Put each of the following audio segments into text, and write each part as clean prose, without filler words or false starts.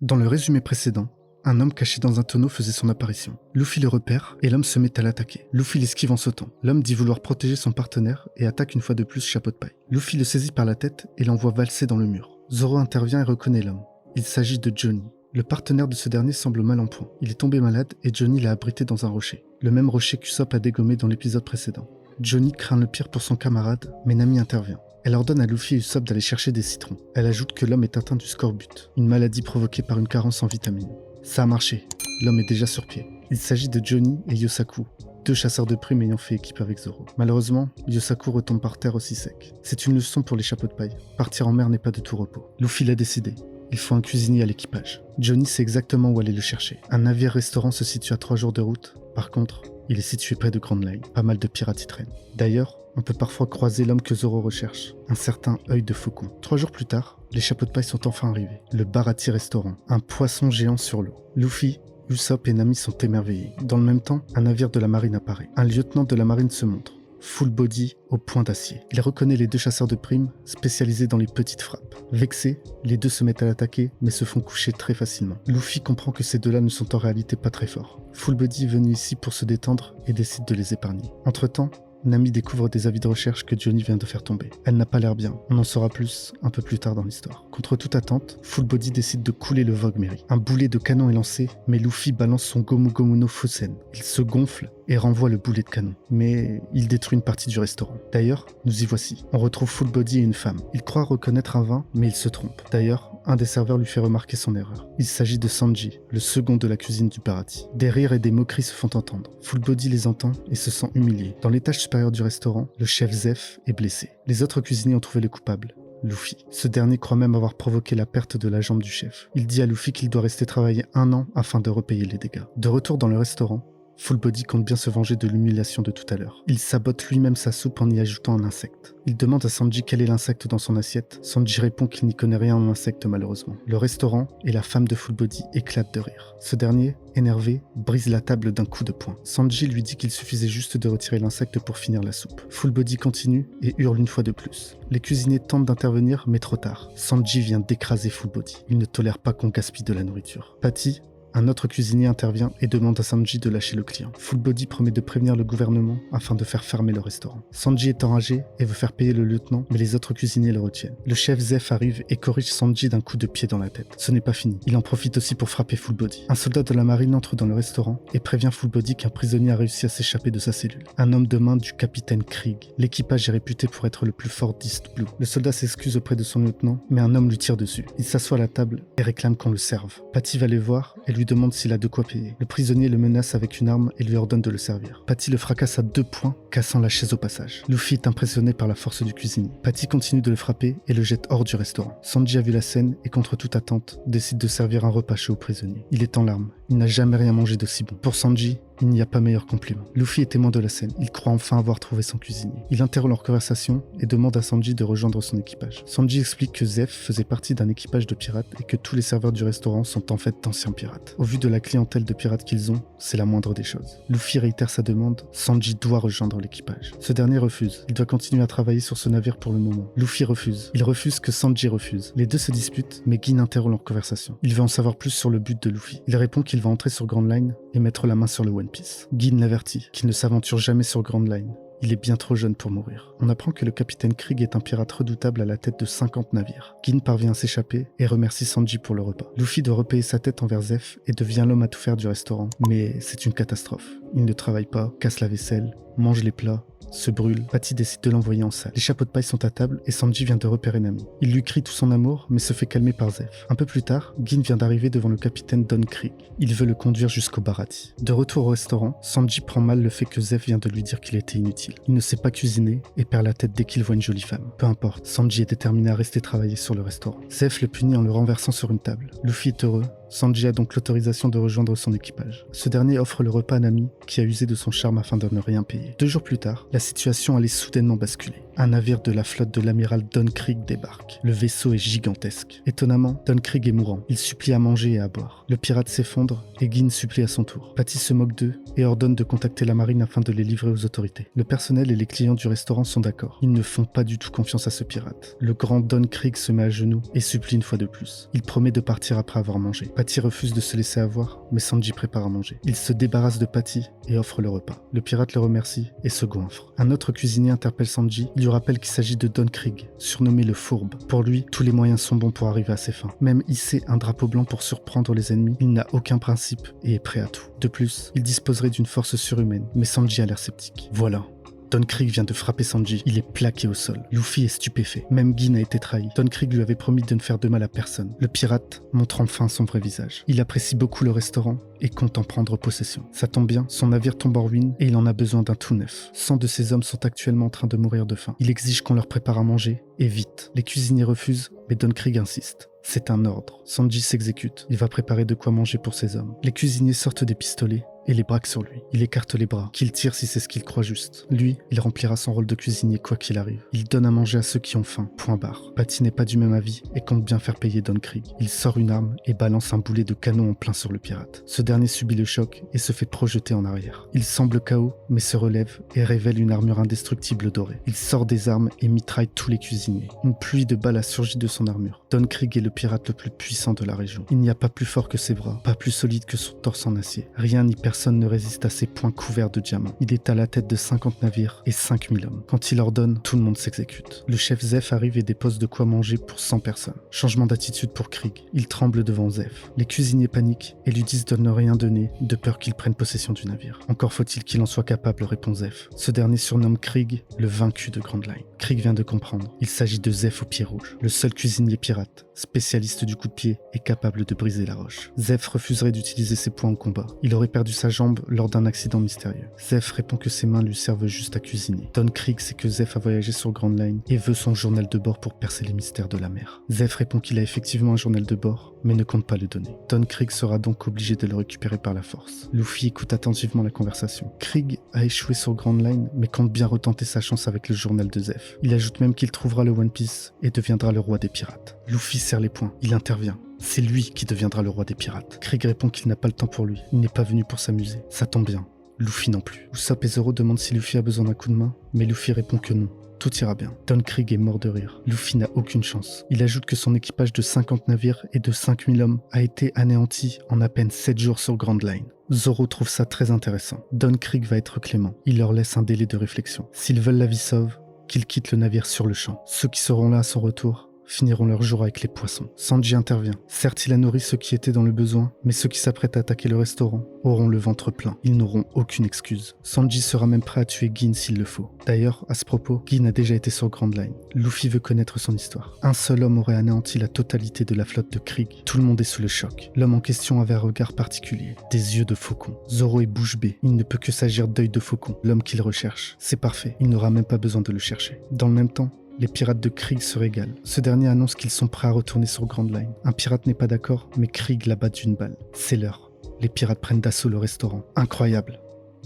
Dans le résumé précédent, un homme caché dans un tonneau faisait son apparition. Luffy le repère et l'homme se met à l'attaquer. Luffy l'esquive en sautant. L'homme dit vouloir protéger son partenaire et attaque une fois de plus Chapeau de Paille. Luffy le saisit par la tête et l'envoie valser dans le mur. Zoro intervient et reconnaît l'homme. Il s'agit de Johnny. Le partenaire de ce dernier semble mal en point. Il est tombé malade et Johnny l'a abrité dans un rocher. Le même rocher qu'Usopp a dégommé dans l'épisode précédent. Johnny craint le pire pour son camarade, mais Nami intervient. Elle ordonne à Luffy et Usopp d'aller chercher des citrons. Elle ajoute que l'homme est atteint du scorbut, une maladie provoquée par une carence en vitamines. Ça a marché. L'homme est déjà sur pied. Il s'agit de Johnny et Yosaku, deux chasseurs de primes ayant fait équipe avec Zoro. Malheureusement, Yosaku retombe par terre aussi sec. C'est une leçon pour les chapeaux de paille. Partir en mer n'est pas de tout repos. Luffy l'a décidé. Il faut un cuisinier à l'équipage. Johnny sait exactement où aller le chercher. Un navire-restaurant se situe à 3 jours de route. Par contre, il est situé près de Grand Line. Pas mal de pirates y traînent. D'ailleurs, on peut parfois croiser l'homme que Zoro recherche, un certain œil de faucon. 3 jours plus tard, les chapeaux de paille sont enfin arrivés. Le Baratie Restaurant, un poisson géant sur l'eau. Luffy, Usopp et Nami sont émerveillés. Dans le même temps, un navire de la marine apparaît. Un lieutenant de la marine se montre. Full body au point d'acier. Il reconnaît les deux chasseurs de primes spécialisés dans les petites frappes. Vexés, les deux se mettent à l'attaquer mais se font coucher très facilement. Luffy comprend que ces deux-là ne sont en réalité pas très forts. Full body est venu ici pour se détendre et décide de les épargner. Entre-temps, Nami découvre des avis de recherche que Johnny vient de faire tomber. Elle n'a pas l'air bien, on en saura plus un peu plus tard dans l'histoire. Contre toute attente, Full Body décide de couler le Vogue Mary. Un boulet de canon est lancé, mais Luffy balance son Gomu Gomu no Fusen. Il se gonfle et renvoie le boulet de canon. Mais il détruit une partie du restaurant. D'ailleurs, nous y voici. On retrouve Full Body et une femme. Il croit reconnaître un vin, mais il se trompe. D'ailleurs, un des serveurs lui fait remarquer son erreur. Il s'agit de Sanji, le second de la cuisine du Baratie. Des rires et des moqueries se font entendre. Full Body les entend et se sent humilié. Dans l'étage supérieur du restaurant, le chef Zeph est blessé. Les autres cuisiniers ont trouvé le coupable, Luffy. Ce dernier croit même avoir provoqué la perte de la jambe du chef. Il dit à Luffy qu'il doit rester travailler 1 an afin de repayer les dégâts. De retour dans le restaurant, Full Body compte bien se venger de l'humiliation de tout à l'heure. Il sabote lui-même sa soupe en y ajoutant un insecte. Il demande à Sanji quel est l'insecte dans son assiette. Sanji répond qu'il n'y connaît rien en insecte malheureusement. Le restaurant et la femme de Full Body éclatent de rire. Ce dernier, énervé, brise la table d'un coup de poing. Sanji lui dit qu'il suffisait juste de retirer l'insecte pour finir la soupe. Full Body continue et hurle une fois de plus. Les cuisiniers tentent d'intervenir mais trop tard. Sanji vient d'écraser Full Body. Il ne tolère pas qu'on gaspille de la nourriture. Patty, un autre cuisinier intervient et demande à Sanji de lâcher le client. Full Body promet de prévenir le gouvernement afin de faire fermer le restaurant. Sanji est enragé et veut faire payer le lieutenant, mais les autres cuisiniers le retiennent. Le chef Zeph arrive et corrige Sanji d'un coup de pied dans la tête. Ce n'est pas fini. Il en profite aussi pour frapper Full Body. Un soldat de la marine entre dans le restaurant et prévient Full Body qu'un prisonnier a réussi à s'échapper de sa cellule. Un homme de main du capitaine Krieg. L'équipage est réputé pour être le plus fort d'East Blue. Le soldat s'excuse auprès de son lieutenant, mais un homme lui tire dessus. Il s'assoit à la table et réclame qu'on le serve. Patty va les voir et lui demande s'il a de quoi payer. Le prisonnier le menace avec une arme et lui ordonne de le servir. Patty le fracasse à 2 points, cassant la chaise au passage. Luffy est impressionné par la force du cuisinier. Patty continue de le frapper et le jette hors du restaurant. Sanji a vu la scène et contre toute attente, décide de servir un repas chaud au prisonnier. Il est en larmes. Il n'a jamais rien mangé d'aussi bon. Pour Sanji, il n'y a pas meilleur compliment. Luffy est témoin de la scène. Il croit enfin avoir trouvé son cuisinier. Il interrompt leur conversation et demande à Sanji de rejoindre son équipage. Sanji explique que Zeph faisait partie d'un équipage de pirates et que tous les serveurs du restaurant sont en fait d'anciens pirates. Au vu de la clientèle de pirates qu'ils ont, c'est la moindre des choses. Luffy réitère sa demande. Sanji doit rejoindre l'équipage. Ce dernier refuse. Il doit continuer à travailler sur ce navire pour le moment. Luffy refuse. Il refuse que Sanji refuse. Les deux se disputent, mais Gin interrompt leur conversation. Il veut en savoir plus sur le but de Luffy. Il répond qu'il va entrer sur Grand Line et mettre la main sur le One Piece. Gin l'avertit qu'il ne s'aventure jamais sur Grand Line. Il est bien trop jeune pour mourir. On apprend que le capitaine Krieg est un pirate redoutable à la tête de 50 navires. Gin parvient à s'échapper et remercie Sanji pour le repas. Luffy doit repayer sa tête envers Zeph et devient l'homme à tout faire du restaurant. Mais c'est une catastrophe. Il ne travaille pas, casse la vaisselle, mange les plats, se brûle. Patty décide de l'envoyer en salle. Les chapeaux de paille sont à table et Sanji vient de repérer Nami. Il lui crie tout son amour mais se fait calmer par Zeph. Un peu plus tard, Gin vient d'arriver devant le capitaine Don Krieg. Il veut le conduire jusqu'au Baratie. De retour au restaurant, Sanji prend mal le fait que Zeph vient de lui dire qu'il était inutile. Il ne sait pas cuisiner et perd la tête dès qu'il voit une jolie femme. Peu importe, Sanji est déterminé à rester travailler sur le restaurant. Zeph le punit en le renversant sur une table. Luffy est heureux. Sanji a donc l'autorisation de rejoindre son équipage. Ce dernier offre le repas à Nami, qui a usé de son charme afin de ne rien payer. 2 jours plus tard, la situation allait soudainement basculer. un navire de la flotte de l'amiral Don Krieg débarque. Le vaisseau est gigantesque. Étonnamment, Don Krieg est mourant. Il supplie à manger et à boire. Le pirate s'effondre et Gin supplie à son tour. Patty se moque d'eux et ordonne de contacter la marine afin de les livrer aux autorités. Le personnel et les clients du restaurant sont d'accord. Ils ne font pas du tout confiance à ce pirate. Le grand Don Krieg se met à genoux et supplie une fois de plus. Il promet de partir après avoir mangé. Patty refuse de se laisser avoir, mais Sanji prépare à manger. Il se débarrasse de Patty et offre le repas. Le pirate le remercie et se goinfre. Un autre cuisinier interpelle Sanji. Il lui rappelle qu'il s'agit de Don Krieg, surnommé le Fourbe. Pour lui, tous les moyens sont bons pour arriver à ses fins. Même hisser un drapeau blanc pour surprendre les ennemis, il n'a aucun principe et est prêt à tout. De plus, il disposerait d'une force surhumaine, mais Sanji a l'air sceptique. Voilà. Don Krieg vient de frapper Sanji, il est plaqué au sol. Luffy est stupéfait, même Gin a été trahi. Don Krieg lui avait promis de ne faire de mal à personne. Le pirate montre enfin son vrai visage. Il apprécie beaucoup le restaurant et compte en prendre possession. Ça tombe bien, son navire tombe en ruine et il en a besoin d'un tout neuf. 100 de ses hommes sont actuellement en train de mourir de faim. Il exige qu'on leur prépare à manger, et vite. Les cuisiniers refusent, mais Don Krieg insiste. C'est un ordre. Sanji s'exécute. Il va préparer de quoi manger pour ses hommes. Les cuisiniers sortent des pistolets et les braque sur lui. Il écarte les bras, qu'il tire si c'est ce qu'il croit juste. Lui, il remplira son rôle de cuisinier quoi qu'il arrive. Il donne à manger à ceux qui ont faim, point barre. Patty n'est pas du même avis et compte bien faire payer Don Krieg. Il sort une arme et balance un boulet de canon en plein sur le pirate. Ce dernier subit le choc et se fait projeter en arrière. Il semble KO, mais se relève et révèle une armure indestructible dorée. Il sort des armes et mitraille tous les cuisiniers. Une pluie de balles a surgi de son armure. Don Krieg est le pirate le plus puissant de la région. Il n'y a pas plus fort que ses bras, pas plus solide que son torse en acier. Rien ni personne ne résiste à ses poings couverts de diamants. Il est à la tête de 50 navires et 5000 hommes. Quand il ordonne, tout le monde s'exécute. Le chef Zeph arrive et dépose de quoi manger pour 100 personnes. Changement d'attitude pour Krieg. Il tremble devant Zeph. Les cuisiniers paniquent et lui disent de ne rien donner, de peur qu'il prenne possession du navire. Encore faut-il qu'il en soit capable, répond Zeph. Ce dernier surnomme Krieg le vaincu de Grand Line. Krieg vient de comprendre. Il s'agit de Zeph au pied rouge, le seul cuisinier pirate, spécialiste du coup de pied et capable de briser la roche. Zeph refuserait d'utiliser ses poings en combat. Il aurait perdu sa jambe lors d'un accident mystérieux. Zeph répond que ses mains lui servent juste à cuisiner. Don Krieg sait que Zeph a voyagé sur Grand Line et veut son journal de bord pour percer les mystères de la mer. Zeph répond qu'il a effectivement un journal de bord, mais ne compte pas le donner. Don Krieg sera donc obligé de le récupérer par la force. Luffy écoute attentivement la conversation. Krieg a échoué sur Grand Line, mais compte bien retenter sa chance avec le journal de Zeph. Il ajoute même qu'il trouvera le One Piece et deviendra le roi des pirates. Luffy serre les poings, il intervient. C'est lui qui deviendra le roi des pirates. Krieg répond qu'il n'a pas le temps pour lui. Il n'est pas venu pour s'amuser. Ça tombe bien. Luffy non plus. Usopp et Zoro demandent si Luffy a besoin d'un coup de main, mais Luffy répond que non. Tout ira bien. Don Krieg est mort de rire. Luffy n'a aucune chance. Il ajoute que son équipage de 50 navires et de 5000 hommes a été anéanti en à peine 7 jours sur Grand Line. Zoro trouve ça très intéressant. Don Krieg va être clément. Il leur laisse un délai de réflexion. S'ils veulent la vie sauve, qu'ils quittent le navire sur le champ. Ceux qui seront là à son retour finiront leur jour avec les poissons. Sanji intervient. Certes, il a nourri ceux qui étaient dans le besoin, mais ceux qui s'apprêtent à attaquer le restaurant auront le ventre plein. Ils n'auront aucune excuse. Sanji sera même prêt à tuer Gin s'il le faut. D'ailleurs, à ce propos, Gin a déjà été sur Grand Line. Luffy veut connaître son histoire. Un seul homme aurait anéanti la totalité de la flotte de Krieg. Tout le monde est sous le choc. L'homme en question avait un regard particulier. Des yeux de faucon. Zoro est bouche bée. Il ne peut que s'agir d'œil de faucon. L'homme qu'il recherche. C'est parfait. Il n'aura même pas besoin de le chercher. Dans le même temps, les pirates de Krieg se régalent. Ce dernier annonce qu'ils sont prêts à retourner sur Grand Line. Un pirate n'est pas d'accord, mais Krieg l'abat d'une balle. C'est l'heure. Les pirates prennent d'assaut le restaurant. Incroyable.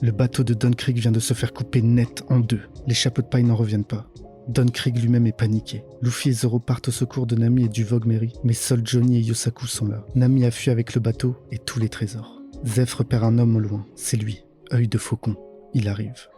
Le bateau de Don Krieg vient de se faire couper net en deux. Les chapeaux de paille n'en reviennent pas. Don Krieg lui-même est paniqué. Luffy et Zoro partent au secours de Nami et du Vogue Mary, mais seuls Johnny et Yosaku sont là. Nami a fui avec le bateau et tous les trésors. Zeph repère un homme au loin. C'est lui, œil de faucon. Il arrive.